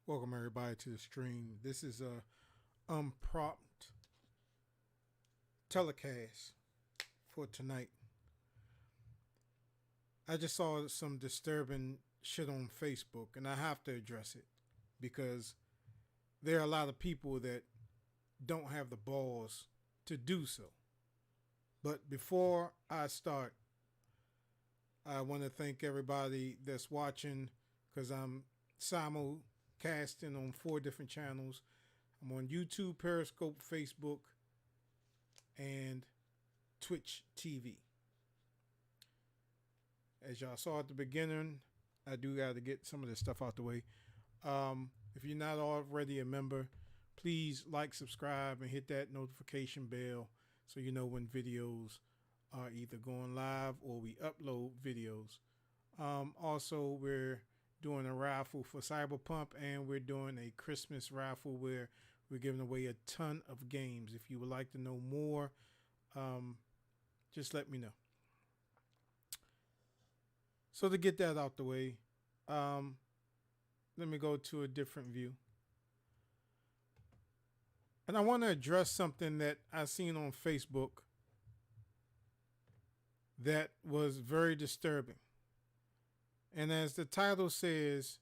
Welcome everybody to the stream. This is a unprompted telecast for tonight. I just saw some disturbing shit on Facebook and I have to address it because there are a lot of people that don't have the balls to do so. But before I start, I want to thank everybody that's watching because I'm simulcasting on 4 different channels. I'm on YouTube, Periscope, Facebook, and Twitch TV. As y'all saw at the beginning, I do got to get some of this stuff out the way. If you're not already a member, please like, subscribe, and hit that notification bell so you know when videos are either going live or we upload videos. Also, we're doing a raffle for Cyberpunk, and we're doing a Christmas raffle where we're giving away a ton of games. If you would like to know more, just let me know. So to get that out the way, let me go to a different view. And I want to address something that I seen on Facebook that was very disturbing. And as the title says,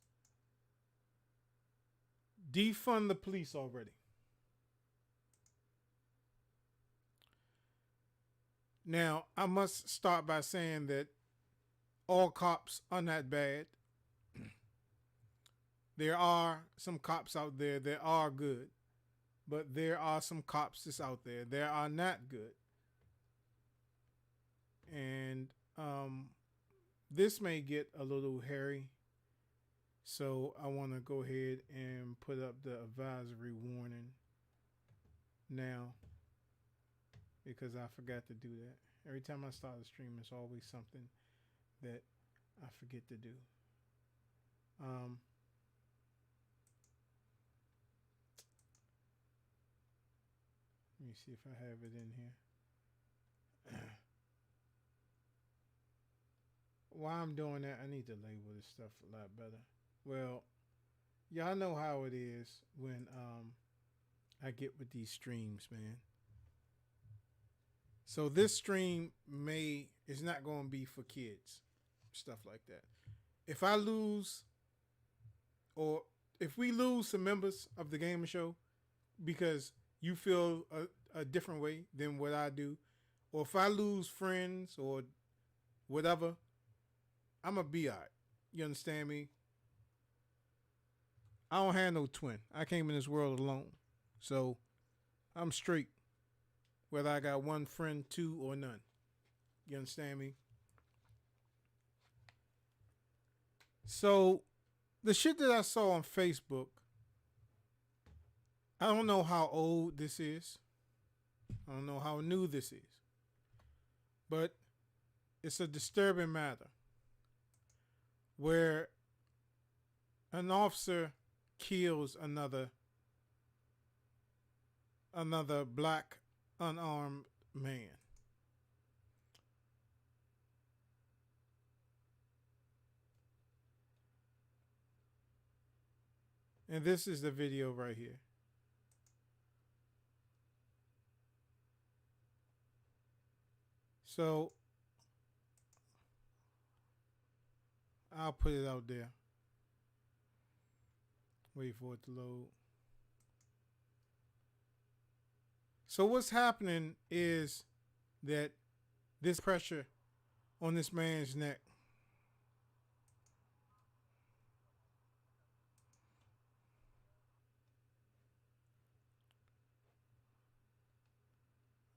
defund the police already. Now, I must start by saying that all cops are not bad. There are some cops out there that are good, but there are some cops that's out there that are not good. And this may get a little hairy, so I want to go ahead and put up the advisory warning now because I forgot to do that. Every time I start a stream, it's always something that I forget to do. Let me see if I have it in here. While I'm doing that, I need to label this stuff a lot better. Well, y'all know how it is when I get with these streams, man. So this stream is not going to be for kids, stuff like that. If I lose, or if we lose some members of the Gamer Show because you feel a different way than what I do, or if I lose friends or whatever, I'm going to be all right. You understand me? I don't have no twin. I came in this world alone. So I'm straight. Whether I got one friend, 2, or none. You understand me? So the shit that I saw on Facebook, I don't know how old this is. I don't know how new this is. But it's a disturbing matter where an officer kills another black unarmed man. And this is the video right here. So I'll put it out there. Wait for it to load. So what's happening is that this pressure on this man's neck.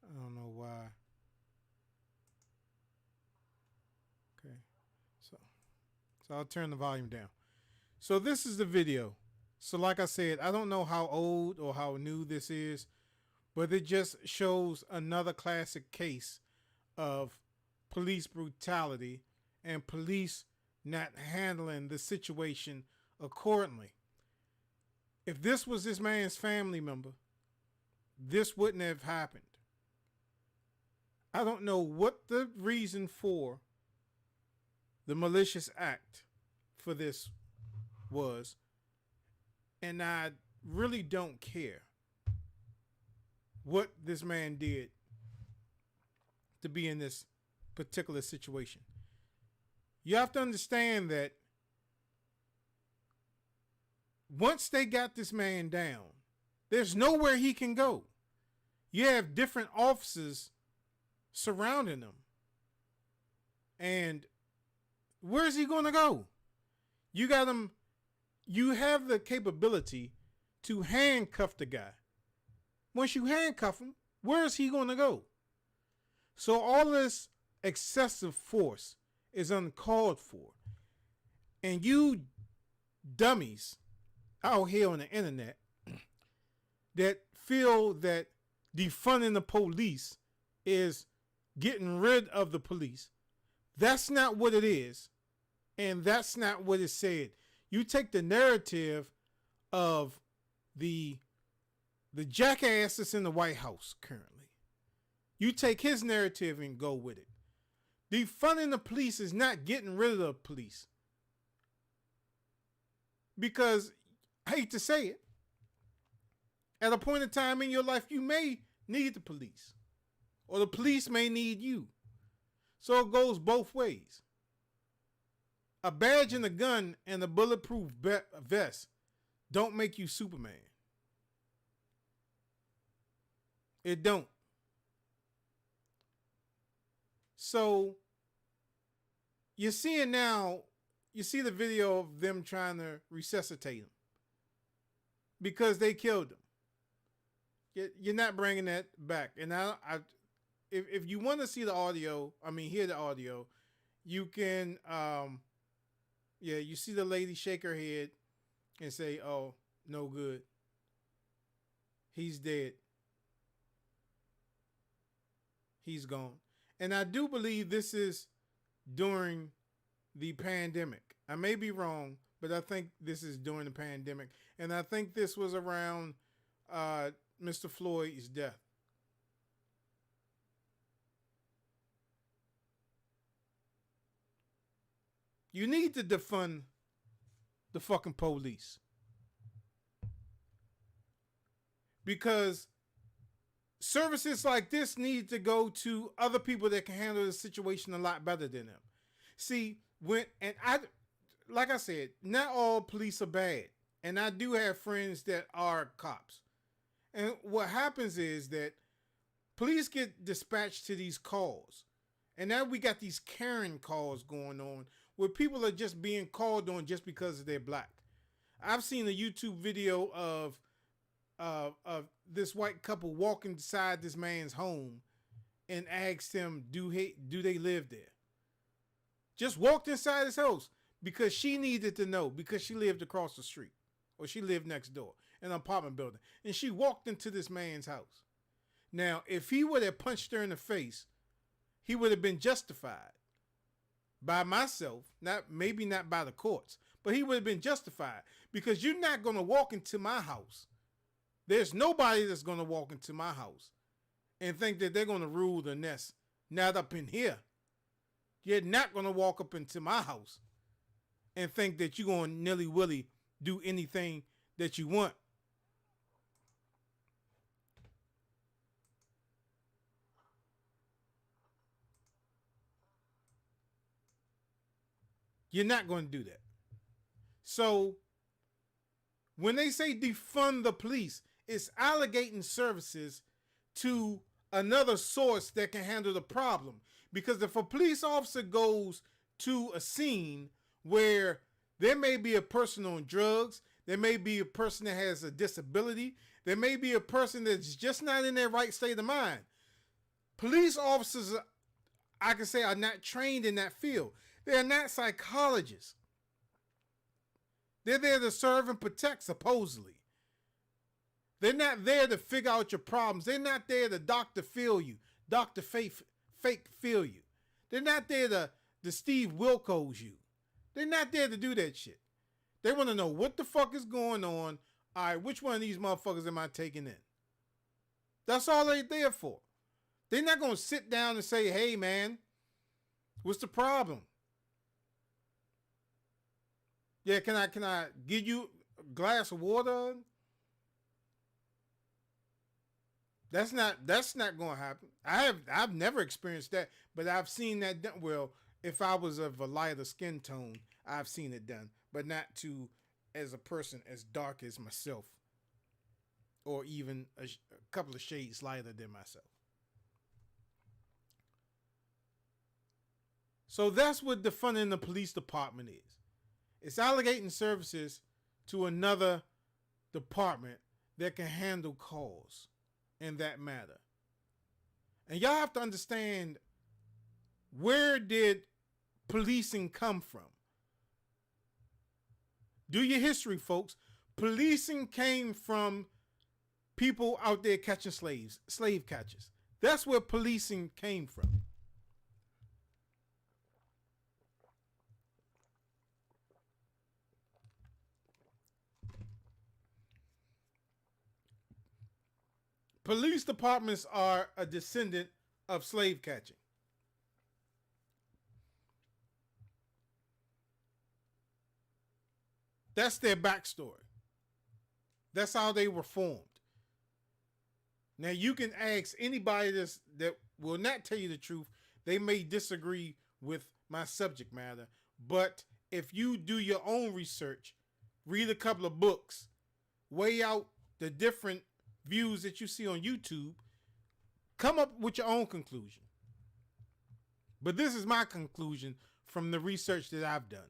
I don't know why. Okay. So I'll turn the volume down. So this is the video. So like I said, I don't know how old or how new this is, but it just shows another classic case of police brutality and police not handling the situation accordingly. If this was this man's family member, this wouldn't have happened. I don't know what the reason for the malicious act for this was, and I really don't care what this man did to be in this particular situation. You have to understand that once they got this man down, there's nowhere he can go. You have different officers surrounding him. And where's he going to go? You got him. You have the capability to handcuff the guy. Once you handcuff him, where's he going to go? So all this excessive force is uncalled for. And you dummies out here on the internet that feel that defunding the police is getting rid of the police, that's not what it is. And that's not what it said. You take the narrative of the jackass that's in the White House currently. You take his narrative and go with it. Defunding the police is not getting rid of the police. Because, I hate to say it, at a point in time in your life, you may need the police. Or the police may need you. So it goes both ways. A badge and a gun and a bulletproof vest don't make you Superman. It don't. So you're seeing now, you see the video of them trying to resuscitate him because they killed him. You're not bringing that back. And if you want to see the audio, hear the audio, you can, you see the lady shake her head and say, "Oh, no good. He's dead. He's gone." And I do believe this is during the pandemic. I may be wrong, but I think this is during the pandemic. And I think this was around Mr. Floyd's death. You need to defund the fucking police. Because services like this need to go to other people that can handle the situation a lot better than them. See, like I said, not all police are bad. And I do have friends that are cops. And what happens is that police get dispatched to these calls. And now we got these Karen calls going on where people are just being called on just because they're black. I've seen a YouTube video of this white couple walking inside this man's home and asked him, do they live there? Just walked inside his house because she needed to know, because she lived across the street or she lived next door in an apartment building. And she walked into this man's house. Now, if he would have punched her in the face, he would have been justified by myself, maybe not by the courts, but he would have been justified because you're not going to walk into my house. There's nobody that's going to walk into my house and think that they're going to rule the nest. Not up in here. You're not going to walk up into my house and think that you're going to nilly-willy do anything that you want. You're not going to do that. So when they say defund the police, it's allocating services to another source that can handle the problem. Because if a police officer goes to a scene where there may be a person on drugs, there may be a person that has a disability, there may be a person that's just not in their right state of mind. Police officers, I can say, are not trained in that field. They're not psychologists. They're there to serve and protect, supposedly. They're not there to figure out your problems. They're not there to doctor feel you, doctor fake fake feel you. They're not there to Steve Wilkos you. They're not there to do that shit. They want to know what the fuck is going on. All right, which one of these motherfuckers am I taking in? That's all they're there for. They're not going to sit down and say, hey, man, what's the problem? Yeah, can I give you a glass of water? That's not going to happen. I've never experienced that, but I've seen that done. Well, if I was of a lighter skin tone, I've seen it done, but not to as a person as dark as myself, or even a couple of shades lighter than myself. So that's what defunding the police department is. It's allocating services to another department that can handle calls in that matter. And y'all have to understand, where did policing come from? Do your history, folks. Policing came from people out there catching slaves, slave catchers. That's where policing came from. Police departments are a descendant of slave catching. That's their backstory. That's how they were formed. Now, you can ask anybody that will not tell you the truth. They may disagree with my subject matter, but if you do your own research, read a couple of books, weigh out the different views that you see on YouTube, come up with your own conclusion. But this is my conclusion from the research that I've done.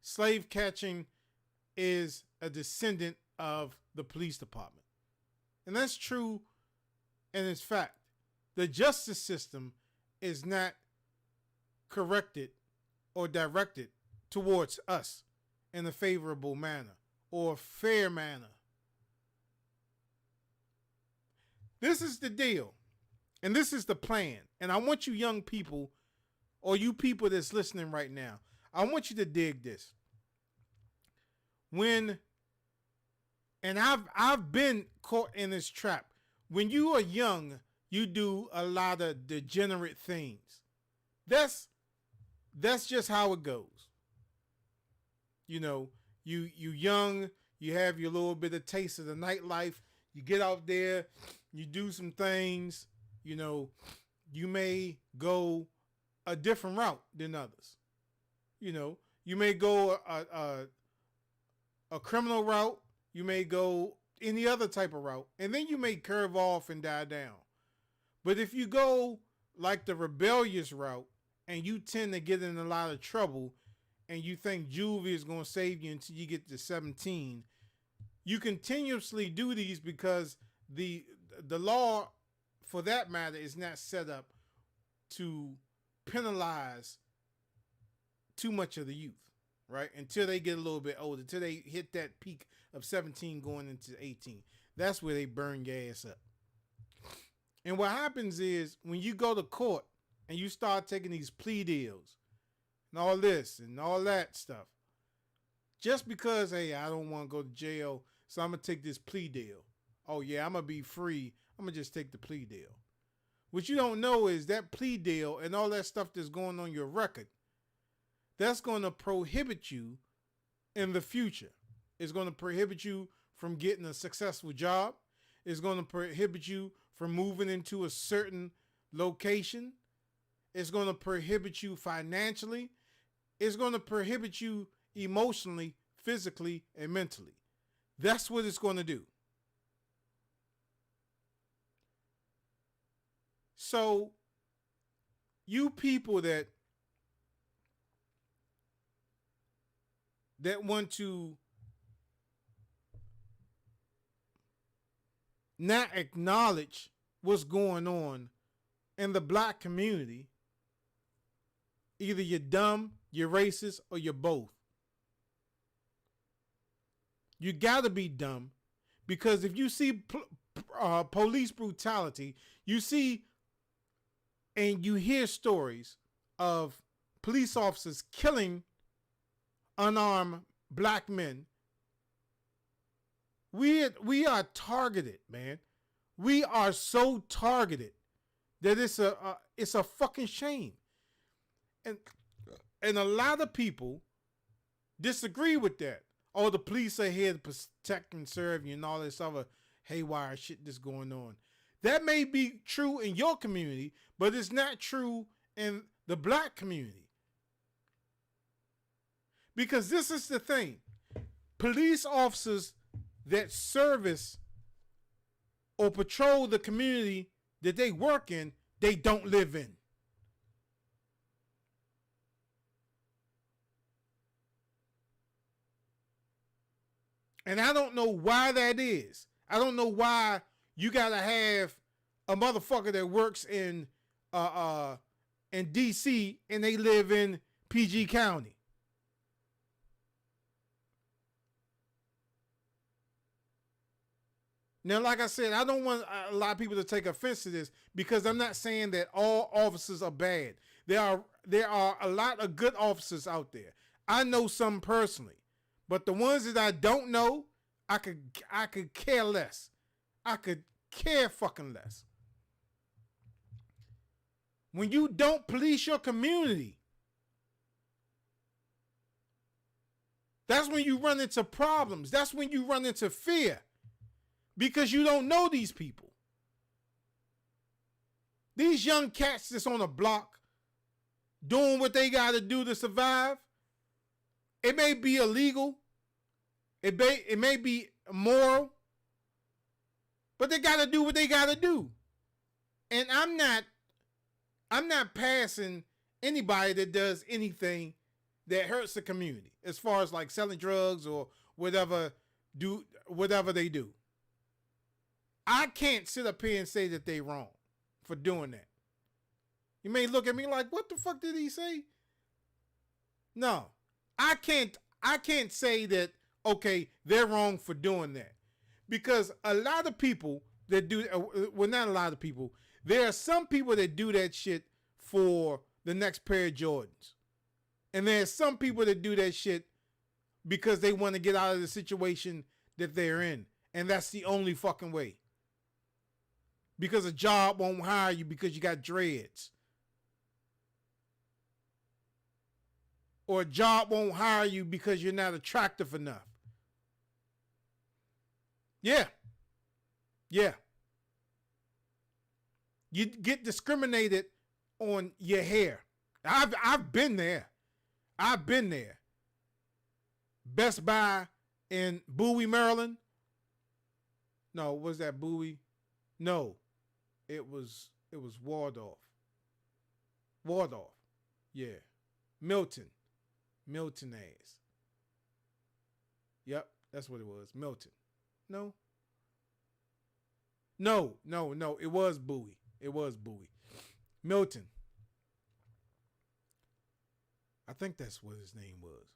Slave catching is a descendant of the police department. And that's true, and it's fact. The justice system is not corrected or directed towards us in a favorable manner or fair manner. This is the deal, and this is the plan. And I want you young people, or you people that's listening right now, I want you to dig this. I've been caught in this trap. When you are young, you do a lot of degenerate things. That's just how it goes. You know, you young, you have your little bit of taste of the nightlife. You get out there, you do some things. You know, you may go a different route than others. You know, you may go a criminal route. You may go any other type of route, and then you may curve off and die down. But if you go like the rebellious route, and you tend to get in a lot of trouble, and you think juvie is going to save you until you get to 17, you continuously do these because the law, for that matter, is not set up to penalize too much of the youth, right? Until they get a little bit older, until they hit that peak of 17 going into 18. That's where they burn your ass up. And what happens is, when you go to court and you start taking these plea deals and all this and all that stuff, just because, hey, I don't want to go to jail, so I'm going to take this plea deal. Oh, yeah, I'm going to be free. I'm going to just take the plea deal. What you don't know is that plea deal and all that stuff that's going on your record, that's going to prohibit you in the future. It's going to prohibit you from getting a successful job. It's going to prohibit you from moving into a certain location. It's going to prohibit you financially. It's going to prohibit you emotionally, physically, and mentally. That's what it's going to do. So, you people that want to not acknowledge what's going on in the black community, either you're dumb, you're racist, or you're both. You gotta be dumb, Because if you see police brutality, you see and you hear stories of police officers killing unarmed black men. We are targeted, man. We are so targeted that it's a fucking shame. And a lot of people disagree with that. Oh, the police are here to protect and serve you and all this other haywire shit that's going on. That may be true in your community, but it's not true in the black community. Because this is the thing. Police officers that service or patrol the community that they work in, they don't live in. And I don't know why that is. I don't know why you gotta have a motherfucker that works in DC and they live in PG County. Now, like I said, I don't want a lot of people to take offense to this because I'm not saying that all officers are bad. There are a lot of good officers out there. I know some personally, but the ones that I don't know, I could care less. I could care fucking less. When you don't police your community, that's when you run into problems. That's when you run into fear. Because you don't know these people. These young cats that's on the block doing what they got to do to survive. It may be illegal. It may be immoral. But they got to do what they got to do. And I'm not passing anybody that does anything that hurts the community as far as like selling drugs or whatever they do. I can't sit up here and say that they wrong for doing that. You may look at me like, what the fuck did he say? No, I can't say that, okay, they're wrong for doing that. Because a lot of people that do, well, not a lot of people, there are some people that do that shit for the next pair of Jordans. And there's some people that do that shit because they want to get out of the situation that they're in. And that's the only fucking way. Because a job won't hire you because you got dreads. Or a job won't hire you because you're not attractive enough. Yeah. You get discriminated on your hair. I've been there. Best Buy in Bowie, Maryland. No, was that Bowie? No. It was Waldorf. Yeah. Milton ass. Yep, that's what it was. Milton. No. It was Bowie. Milton. I think that's what his name was.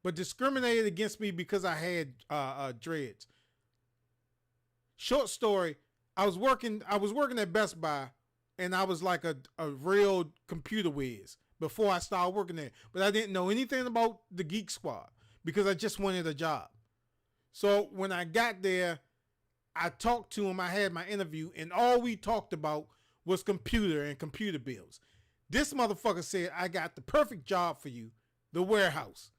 But discriminated against me because I had dreads. Short story, I was working at Best Buy, and I was like a real computer whiz before I started working there. But I didn't know anything about the Geek Squad because I just wanted a job. So when I got there, I talked to him. I had my interview, and all we talked about was computer and computer bills. This motherfucker said, I got the perfect job for you, the warehouse.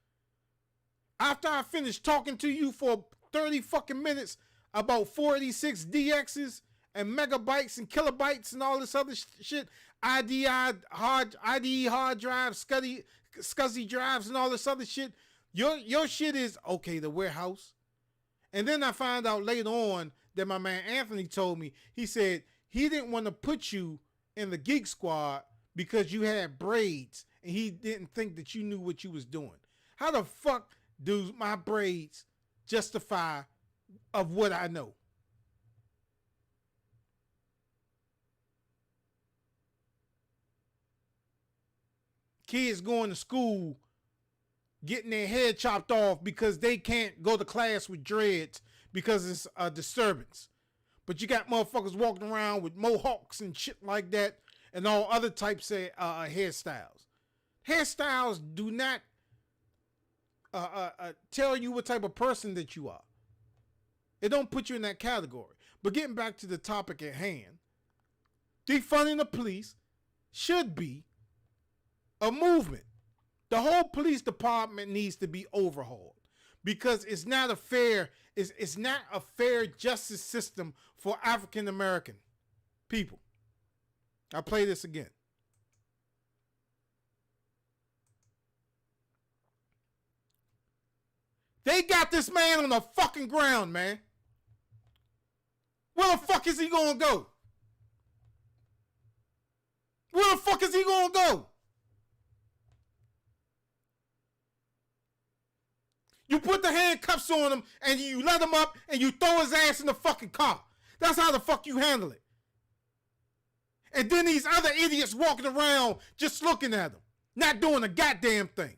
After I finished talking to you for 30 fucking minutes about 486 DXs and megabytes and kilobytes and all this other shit, IDE hard drives, SCSI drives and all this other shit, your shit is, okay, the warehouse. And then I found out later on that my man Anthony told me, he said he didn't want to put you in the Geek Squad because you had braids and he didn't think that you knew what you was doing. How the fuck do my braids justify of what I know? Kids going to school getting their head chopped off because they can't go to class with dreads because it's a disturbance. But you got motherfuckers walking around with mohawks and shit like that and all other types of hairstyles. Hairstyles do not tell you what type of person that you are. It don't put you in that category. But getting back to the topic at hand, defunding the police should be a movement. The whole police department needs to be overhauled because it's not a fair justice system for African American people. I'll play this again. They got this man on the fucking ground, man. Where the fuck is he gonna go? Where the fuck is he gonna go? You put the handcuffs on him and you let him up and you throw his ass in the fucking car. That's how the fuck you handle it. And then these other idiots walking around just looking at him, not doing a goddamn thing.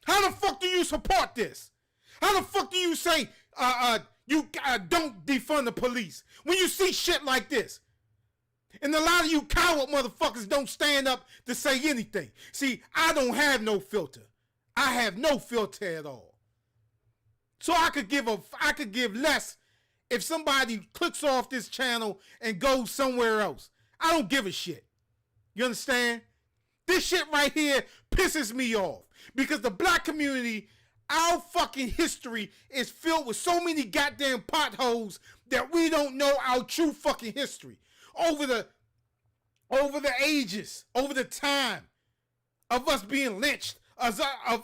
How the fuck do you support this? How the fuck do you say you don't defund the police when you see shit like this? And a lot of you coward motherfuckers don't stand up to say anything. See, I don't have no filter. I have no filter at all. So I could give less if somebody clicks off this channel and goes somewhere else. I don't give a shit. You understand? This shit right here pisses me off because the black community, our fucking history is filled with so many goddamn potholes that we don't know our true fucking history. Over the ages, over the time of us being lynched, of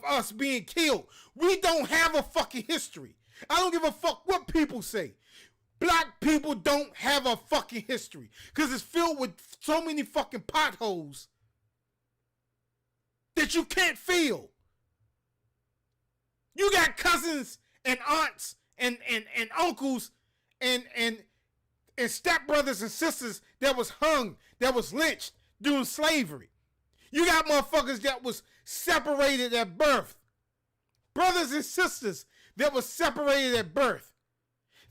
us being killed. We don't have a fucking history. I don't give a fuck what people say. Black people don't have a fucking history because it's filled with so many fucking potholes that you can't feel. You got cousins and aunts and uncles and stepbrothers and sisters that was hung, that was lynched during slavery. You got motherfuckers that was separated at birth. Brothers and sisters that was separated at birth.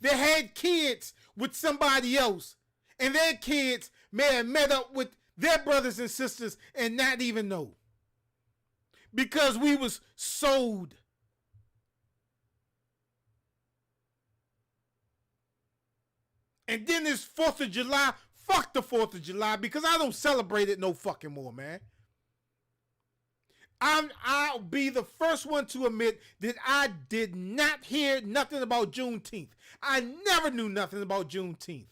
They had kids with somebody else, and their kids may have met up with their brothers and sisters and not even know. Because we was sold. And then this 4th of July, fuck the 4th of July because I don't celebrate it no fucking more, man. I'll be the first one to admit that I did not hear nothing about Juneteenth. I never knew nothing about Juneteenth.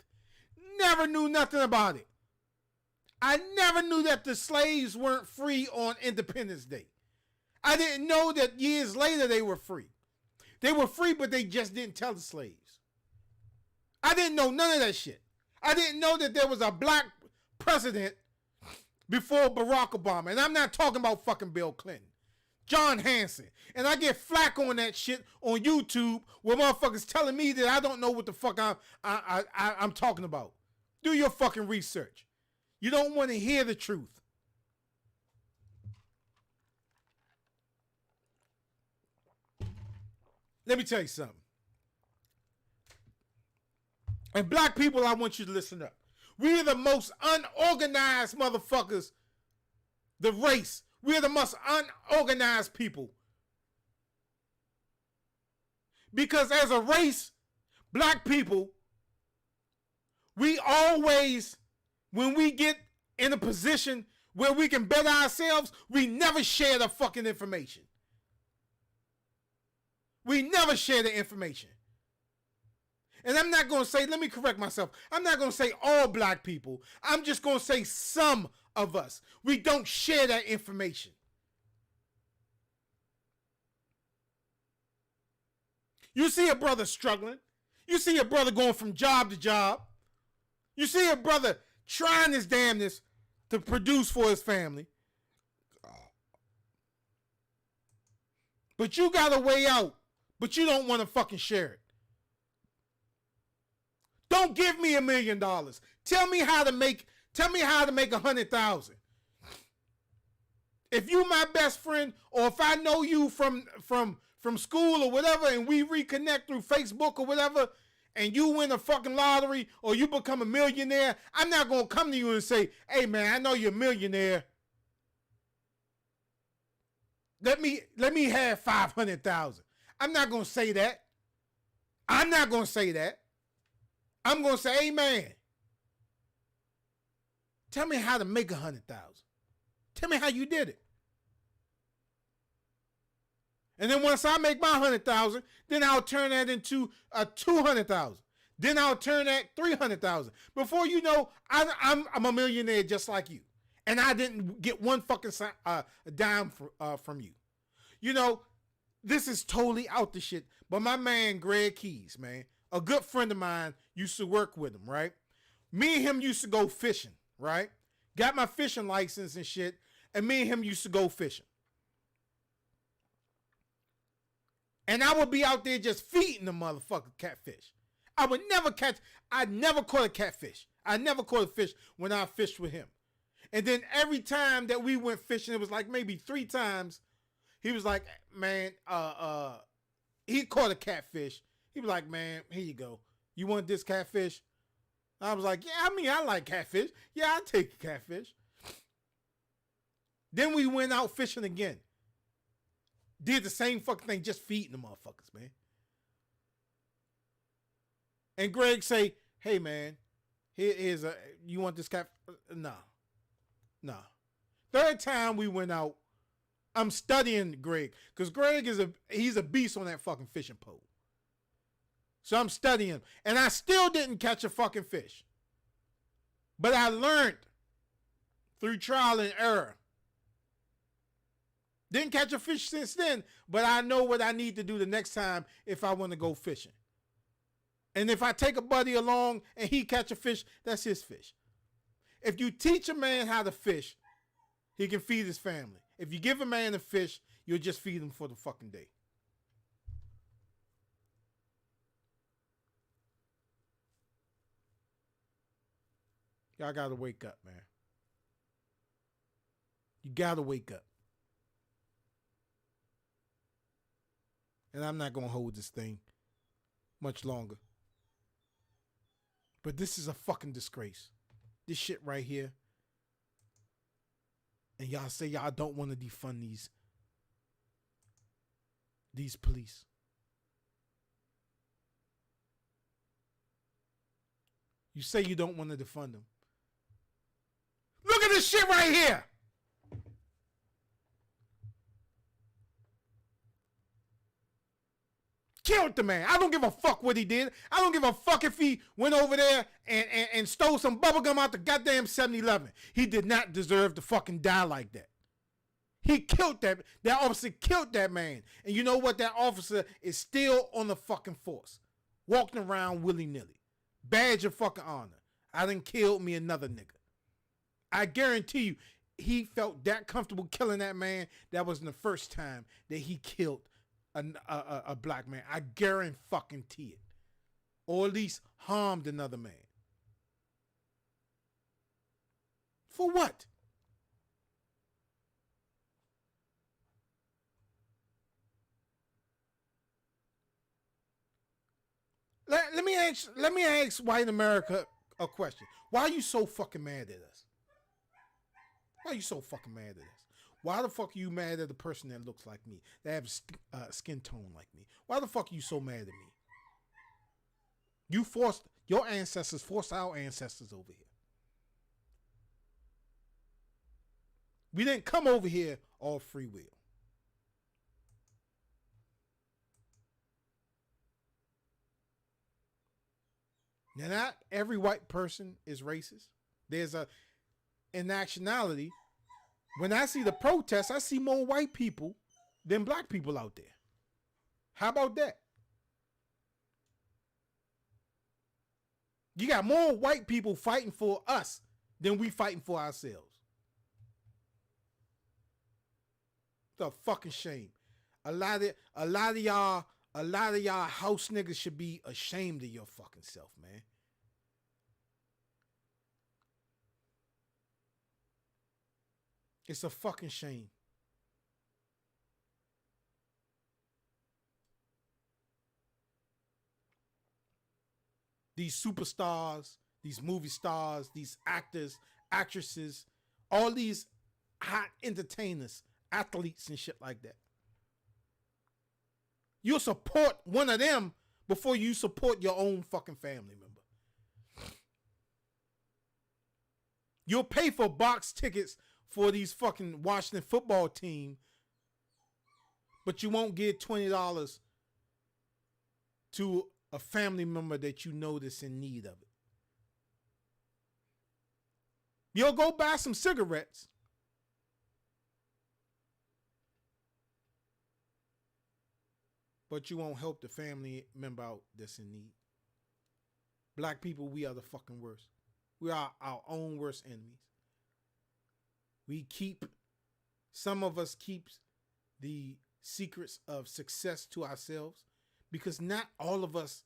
Never knew nothing about it. I never knew that the slaves weren't free on Independence Day. I didn't know that years later they were free. They were free, but they just didn't tell the slaves. I didn't know none of that shit. I didn't know that there was a black president before Barack Obama. And I'm not talking about fucking Bill Clinton. John Hanson. And I get flack on that shit on YouTube where motherfuckers telling me that I don't know what the fuck I'm talking about. Do your fucking research. You don't want to hear the truth. Let me tell you something. And black people, I want you to listen up. We are the most unorganized motherfuckers. The race. We are the most unorganized people. Because as a race, black people, we always, when we get in a position where we can better ourselves, we never share the fucking information. We never share the information. And I'm not going to say, let me correct myself. I'm not going to say all black people. I'm just going to say some of us. We don't share that information. You see a brother struggling. You see a brother going from job to job. You see a brother trying his damnedest to produce for his family. But you got a way out. But you don't want to fucking share it. Don't give me $1 million. Tell me how to make 100,000. If you my best friend, or if I know you from school or whatever, and we reconnect through Facebook or whatever, and you win a fucking lottery or you become a millionaire, I'm not gonna come to you and say, "Hey man, I know you're a millionaire. Let me have 500,000." I'm not gonna say that. I'm not gonna say that. I'm gonna say, "Hey man, tell me how to make 100,000. Tell me how you did it." And then once I make my 100,000, then I'll turn that into a 200,000. Then I'll turn that 300,000. Before you know, I'm a millionaire just like you, and I didn't get one fucking dime from you. You know, this is totally out the shit. But my man Greg Keys, man, a good friend of mine, used to work with him, right? Me and him used to go fishing, right? Got my fishing license and shit, and me and him used to go fishing. And I would be out there just feeding the motherfucking catfish. I never caught a catfish. I never caught a fish when I fished with him. And then every time that we went fishing, it was like maybe 3 times, he was like, man, he caught a catfish. He was like, man, here you go. You want this catfish? I was like, yeah, I mean, I like catfish. Yeah, I'll take catfish. Then we went out fishing again. Did the same fucking thing, just feeding the motherfuckers, man. And Greg say, hey, man, here's you want this cat? Nah. Third time we went out, I'm studying Greg, because Greg he's a beast on that fucking fishing pole. So I'm studying, and I still didn't catch a fucking fish. But I learned through trial and error. Didn't catch a fish since then, but I know what I need to do the next time if I want to go fishing. And if I take a buddy along and he catch a fish, that's his fish. If you teach a man how to fish, he can feed his family. If you give a man a fish, you'll just feed him for the fucking day. Y'all gotta wake up, man. You gotta wake up. And I'm not gonna hold this thing much longer. But this is a fucking disgrace. This shit right here. And y'all say y'all don't want to defund these police. You say you don't want to defund them. Look at this shit right here. Killed the man. I don't give a fuck what he did. I don't give a fuck if he went over there and stole some bubblegum out the goddamn 7-Eleven. He did not deserve to fucking die like that. He killed that officer killed that man. And you know what? That officer is still on the fucking force. Walking around willy-nilly. Badge of fucking honor. I done killed me another nigga. I guarantee you, he felt that comfortable killing that man. That wasn't the first time that he killed a black man. I guarantee it. Or at least harmed another man. For what? Let me ask white America a question. Why are you so fucking mad at us? Why are you so fucking mad at us? Why the fuck are you mad at the person that looks like me, that have skin tone like me? Why the fuck are you so mad at me? Your ancestors forced our ancestors over here. We didn't come over here all free will. Now, not every white person is racist. In actuality, when I see the protests, I see more white people than black people out there. How about that? You got more white people fighting for us than we fighting for ourselves. It's a fucking shame. A lot of y'all house niggas should be ashamed of your fucking self, man. It's a fucking shame. these superstars, these movie stars, these actors, actresses, all these hot entertainers, athletes and shit like that. You'll support one of them before you support your own fucking family member. You'll pay for box tickets for these fucking Washington football team, but you won't give $20 to a family member that you know that's in need of it. You'll go buy some cigarettes, but you won't help the family member out that's in need. Black people, we are the fucking worst. We are our own worst enemies. Some of us keep the secrets of success to ourselves because not all of us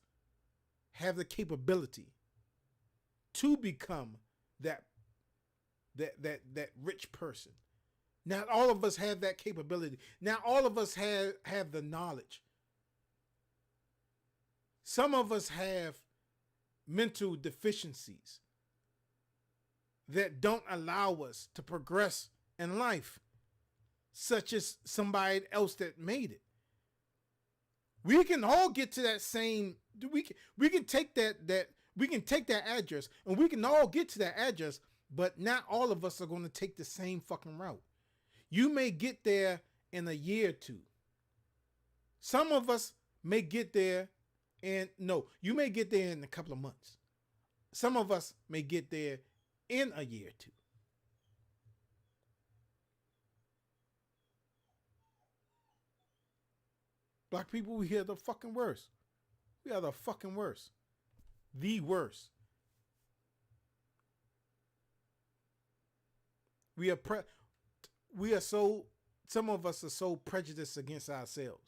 have the capability to become that rich person. Not all of us have that capability. Not all of us have the knowledge. Some of us have mental deficiencies that don't allow us to progress in life, such as somebody else that made it. We can all get to that same. We can take that address, and we can all get to that address, but not all of us are going to take the same fucking route. You may get there in a year or two. Some of us may get there, you may get there in a couple of months. Some of us may get there in a year or two. Black people, we are the fucking worst. We are the fucking worst. The worst. Some of us are so prejudiced against ourselves.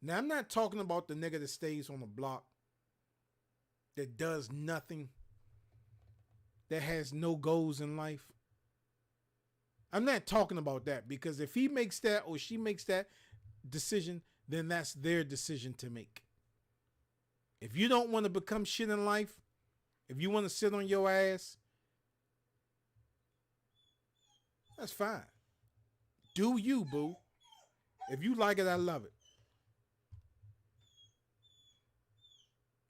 Now, I'm not talking about the nigga that stays on the block, that does nothing, that has no goals in life. I'm not talking about that, because if he makes that or she makes that decision, then that's their decision to make. If you don't want to become shit in life, if you want to sit on your ass, that's fine. Do you, boo. If you like it, I love it.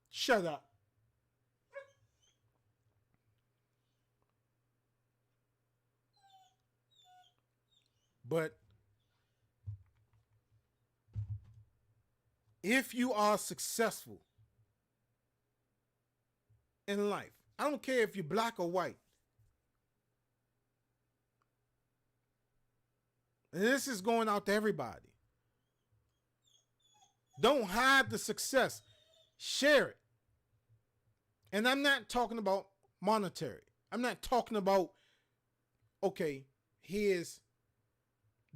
Shut up. But if you are successful in life, I don't care if you're black or white. And this is going out to everybody. Don't hide the success. Share it. And I'm not talking about monetary. I'm not talking about, okay, here's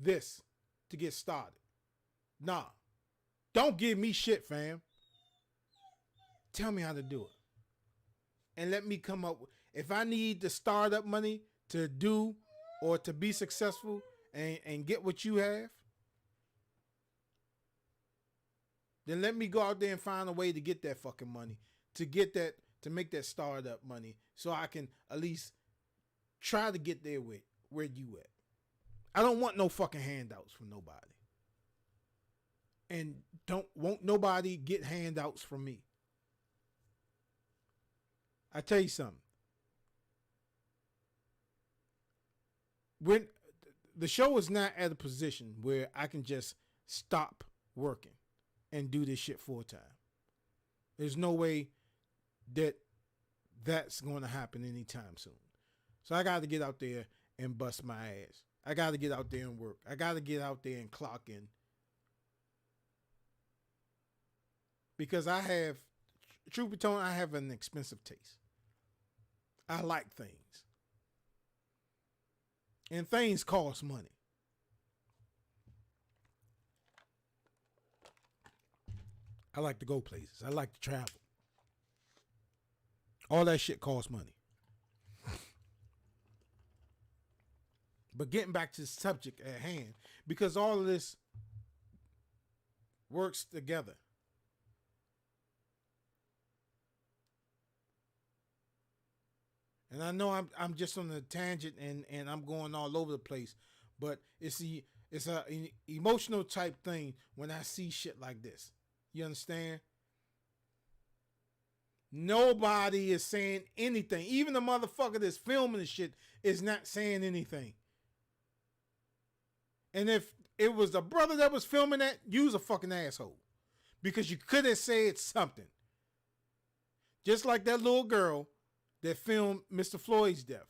this to get started. Nah. Don't give me shit, fam. Tell me how to do it. And let me come up with, if I need the startup money to do or to be successful and get what you have, then let me go out there and find a way to get that fucking money, to get that, to make that startup money, so I can at least try to get there with where you at. I don't want no fucking handouts from nobody. And won't nobody get handouts from me. I tell you something. When the show is not at a position where I can just stop working and do this shit full time. There's no way that that's going to happen anytime soon. So I got to get out there and bust my ass. I got to get out there and work. I got to get out there and clock in. Because I have, truth be told, I have an expensive taste. I like things. And things cost money. I like to go places. I like to travel. All that shit costs money. But getting back to the subject at hand, because all of this works together. And I know I'm just on a tangent and I'm going all over the place, but it's a emotional type thing when I see shit like this. You understand? Nobody is saying anything. Even the motherfucker that's filming the shit is not saying anything. And if it was the brother that was filming that, you was a fucking asshole. Because you could have said something. Just like that little girl that filmed Mr. Floyd's death.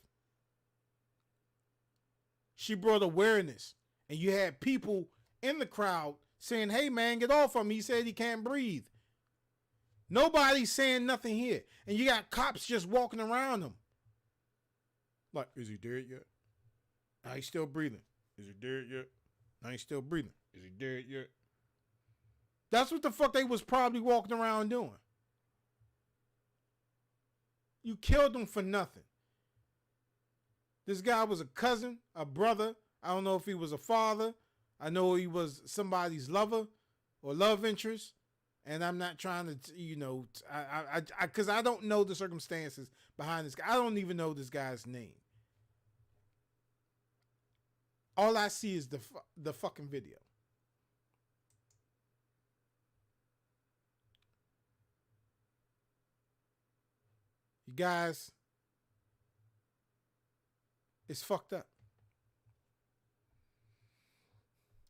She brought awareness. And you had people in the crowd saying, hey man, get off of him. He said he can't breathe. Nobody's saying nothing here. And you got cops just walking around him. Like, is he dead yet? Nah, he's still breathing. Is he dead yet? Nah, he's still breathing. Is he dead yet? That's what the fuck they was probably walking around doing. You killed him for nothing. This guy was a cousin, a brother. I don't know if he was a father. I know he was somebody's lover or love interest. And I'm not trying to, because I don't know the circumstances behind this guy. I don't even know this guy's name. All I see is the fucking video. You guys, it's fucked up.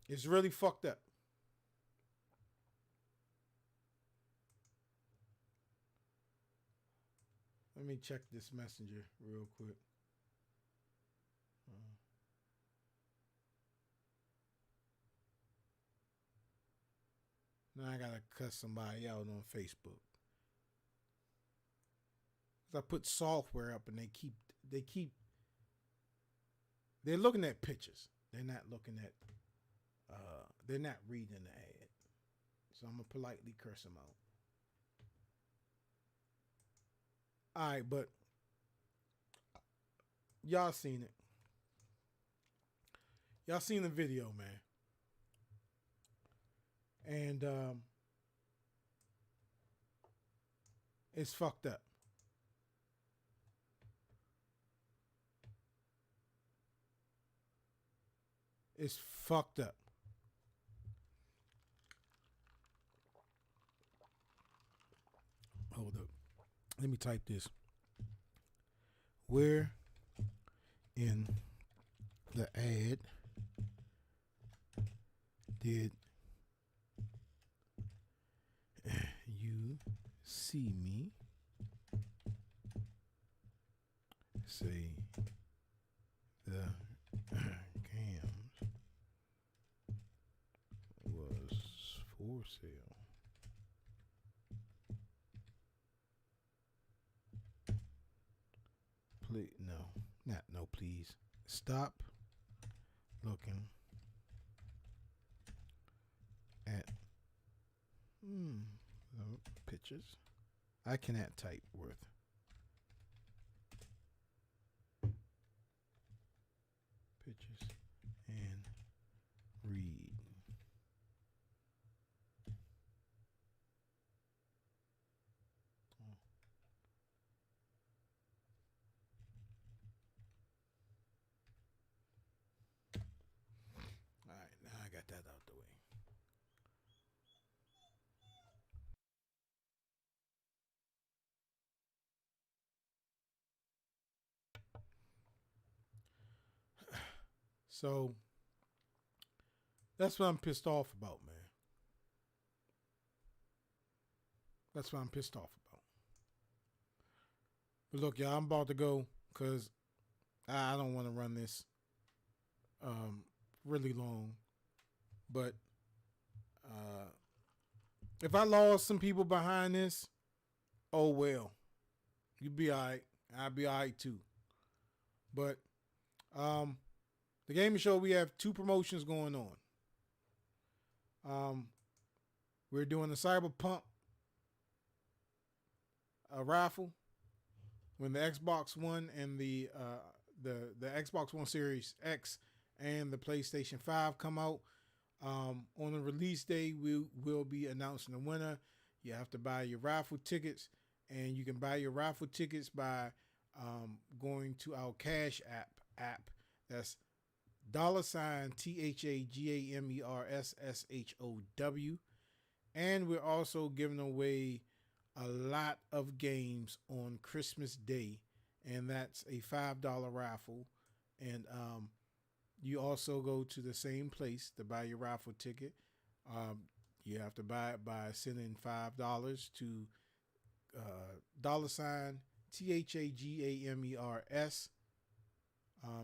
It's really fucked up. Let me check this messenger real quick. Now I gotta cuss somebody out on Facebook. I put software up and they're looking at pictures. They're not looking at they're not reading the ad. So I'm gonna politely curse them out. Alright, but y'all seen it. Y'all seen the video, man. And it's fucked up. It's fucked up. Hold up. Let me type this. Where in the ad did you see me say the cams was for sale? Please, no, please. Stop looking at pictures. I cannot type worth. Pictures and read. All right, now I got that out the way. So that's what I'm pissed off about, man. That's what I'm pissed off about. But look, y'all, I'm about to go because I don't want to run this really long. But if I lost some people behind this, oh well. You'd be all right. I'd be all right too. But the gaming show, we have two promotions going on. We're doing the Cyberpunk raffle when the Xbox One and the Xbox One Series X and the PlayStation 5 come out. On the release day, we will be announcing the winner. You have to buy your raffle tickets, and you can buy your raffle tickets by going to our Cash app. That's $THAGAMERSSHOW. And we're also giving away a lot of games on Christmas Day, and that's a $5 raffle. And you also go to the same place to buy your raffle ticket. You have to buy it by sending $5 to $THAGAMERS.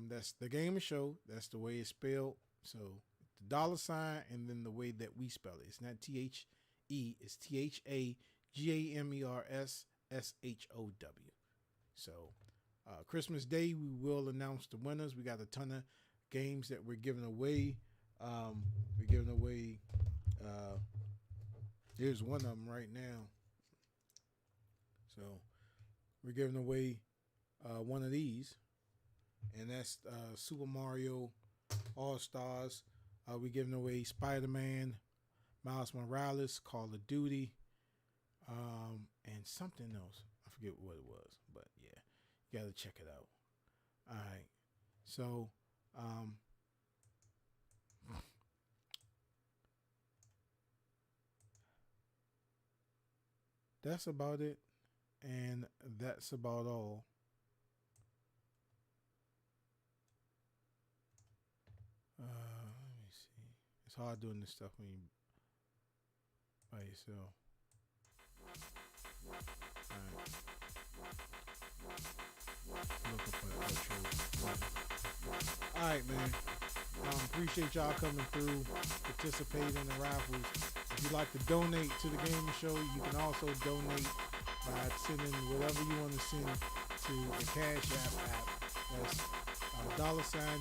That's the Gamer Show. That's the way it's spelled. So the $ and then the way that we spell it. It's not THE. It's THAGAMERSSHOW. So Christmas Day, we will announce the winners. We got a ton of games that we're giving away. We're giving away. Here's one of them right now. So we're giving away one of these, and that's Super Mario All Stars. We're giving away Spider-Man, Miles Morales, Call of Duty, and something else. I forget what it was, but yeah, you gotta check it out. All right, so that's about it, and that's about all. Let me see. It's hard doing this stuff when you by yourself. Alright. Looking for the outro button. Alright, man. Appreciate y'all coming through, participating in the raffles. If you'd like to donate to the gaming show, you can also donate by sending whatever you want to send to the Cash app. That's $THAGAMERS. That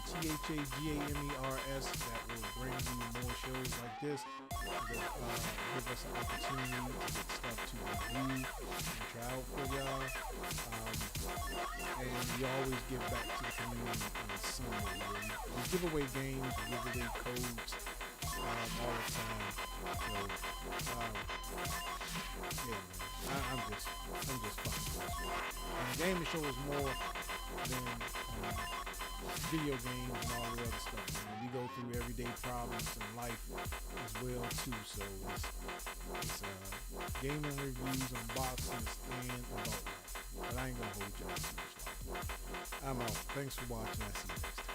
will bring you more shows like this. Give us an opportunity to get stuff to review and try out for y'all. And we always give back to the community in some way. We give away games, we give away codes all the time. So, yeah, man. I'm just fucking. And the gaming show is more than video games and all the other stuff. Man. We go through everyday problems in life as well too. So it's gaming reviews, unboxings, and about life. But I ain't gonna hold y'all too much longer. I'm out. Thanks for watching. I see you next time.